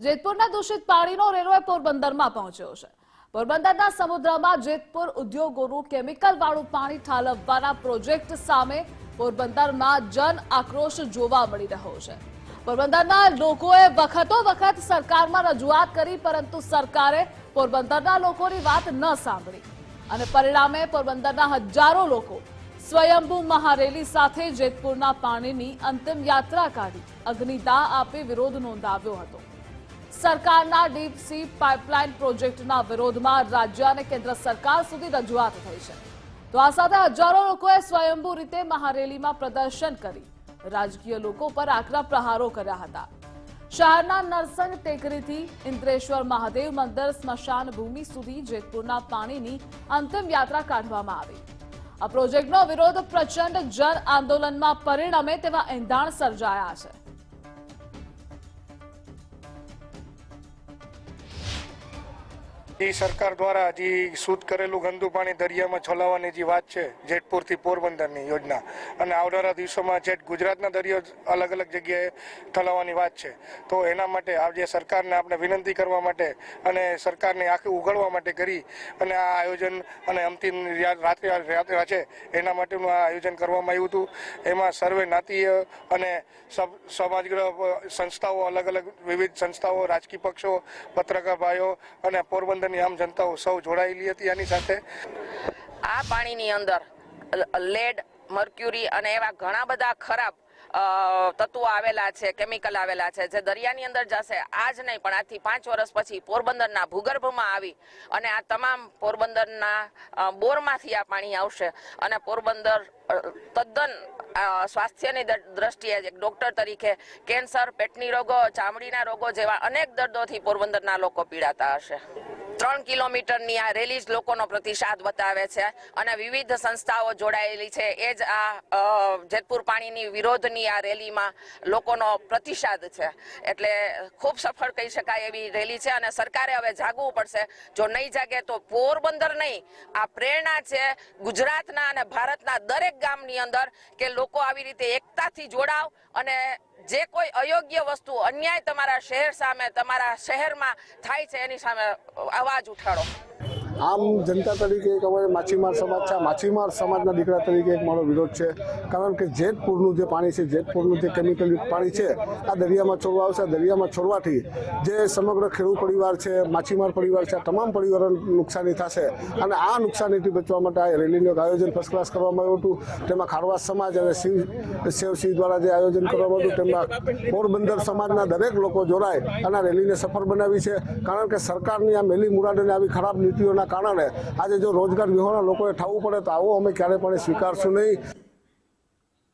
જેતપુરના દૂષિત પાણીનો રેલવે પોરબંદરમાં પહોંચ્યો છે। પોરબંદરના સમુદ્રમાં જેતપુર ઉદ્યોગોનું કેમિકલવાળું પાણી ઠાલવવાના પ્રોજેક્ટ સામે પોરબંદરમાં જન આક્રોશ જોવા મળી રહ્યો છે। પોરબંદરના લોકોએ વખતો વખત સરકારમાં રજૂઆત કરી, પરંતુ સરકારે પોરબંદરના લોકોની વાત ન સાંભળી અને પરિણામે પોરબંદરના હજારો લોકો સ્વયંભૂ મહારેલી સાથે જેતપુરના પાણીની અંતિમ યાત્રા કાઢી અગ્નિદાહ આપી વિરોધ નોંધાવ્યો હતો। સરકારના ડીપ સી પાઇપલાઇન પ્રોજેક્ટના વિરોધમાં રાજ્ય અને કેન્દ્ર સરકાર સુધી રજૂઆત થઈ છે। તો આ સાથે હજારો લોકોએ સ્વયંભૂ રીતે મહારેલીમાં પ્રદર્શન કરી રાજકીય લોકો પર આકરા પ્રહારો કર્યા હતા। શહેરના નરસંગ ટેકરીથી ઇન્દ્રેશ્વર મહાદેવ મંદિર સ્મશાન ભૂમિ સુધી જેતપુરના પાણીની અંતિમ યાત્રા કાઢવામાં આવી। આ પ્રોજેક્ટનો વિરોધ પ્રચંડ જન આંદોલનમાં પરિણમે તેવા એંધાણ સર્જાયા છે। સરકાર દ્વારા હજી શુદ્ધ કરેલું ગંદુ પાણી દરિયામાં છોલાવવાની જે વાત છે જેતપુરથી પોરબંદરની યોજના, અને આવનારા દિવસોમાં જેટ ગુજરાતના દરિયો અલગ અલગ જગ્યાએ ઠલાવવાની વાત છે, તો એના માટે આજે સરકારને આપણે વિનંતી કરવા માટે અને સરકારને આખી ઉઘાડવા માટે કરી અને આ આયોજન અને અંતિમ યાત્રા છે એના માટેનું આ આયોજન કરવામાં આવ્યું હતું। એમાં સર્વે જ્ઞાતિય અને સમાજગ્રહ સંસ્થાઓ, અલગ અલગ વિવિધ સંસ્થાઓ, રાજકીય પક્ષો, પત્રકાર ભાઈઓ અને પોરબંદર આમ જનતાઓ સૌ જોડાયેલી હતી। આની સાથે આ પાણીની અંદર લેડ, મર્ક્યુરી અને એવા ઘણા બધા ખરાબ તત્વો આવેલા છે, કેમિકલ આવેલા છે, જે દરિયાની અંદર જશે। આજ નહીં પણ આજથી 5 વર્ષ પછી પોરબંદરના ભૂગર્ભમાં આવી અને આ તમામ પોરબંદરના બોરમાંથી આ પાણી આવશે અને પોરબંદર તદ્દન સ્વાસ્થ્યની દ્રષ્ટિએ એક ડોક્ટર તરીકે કેન્સર, પેટની રોગો, ચામડીના રોગો જેવા અનેક દર્દોથી પોરબંદરના લોકો પીડાતા હશે। 3 કિલોમીટરની આ રેલી જ લોકોનો પ્રતિસાદ બતાવે છે અને વિવિધ સંસ્થાઓ જોડાયેલી છે। એ જ આ જેતપુર પાણીની વિરોધની આ રેલીમાં લોકોનો પ્રતિસાદ છે, એટલે ખૂબ સફળ કહી શકાય એવી રેલી છે અને સરકારે હવે જાગવું પડશે। જો નહીં જાગે તો પોરબંદર નહીં, આ પ્રેરણા છે ગુજરાતના અને ભારતના દરેક ગામની અંદર કે લોકો આવી રીતે એકતાથી જોડાવ અને જે કોઈ અયોગ્ય વસ્તુ, અન્યાય તમારા શહેર સામે, તમારા શહેરમાં થાય છે એની સામે અવાજ ઉઠાડો। આમ જનતા તરીકે એક અમારે માછીમાર સમાજ છે, માછીમાર સમાજના દીકરા તરીકે એક મારો વિરોધ છે, કારણ કે જેતપુરનું જે પાણી છે, જેતપુરનું જે કેમિકલયુક્ત પાણી છે આ દરિયામાં છોડવા આવશે। દરિયામાં છોડવાથી જે સમગ્ર ખેડૂત પરિવાર છે, માછીમાર પરિવાર છે, આ તમામ પરિવારોને નુકસાની થશે અને આ નુકસાનીથી બચવા માટે આ રેલીનું આયોજન ફર્સ્ટ ક્લાસ કરવામાં આવ્યું હતું। તેમાં ખારવા સમાજ અને સેવસિંહ દ્વારા જે આયોજન કરવામાં આવ્યું તેમાં પોરબંદર સમાજના દરેક લોકો જોડાય અને આ રેલીને સફળ બનાવી છે, કારણ કે સરકારની આ મેલી મુરાદોને આવી ખરાબ નીતિઓના કારણે આજે જો રોજગાર વિહોણા લોકોએ થવું પડે તો આવો અમે ક્યારે પણ સ્વીકારશું નહીં।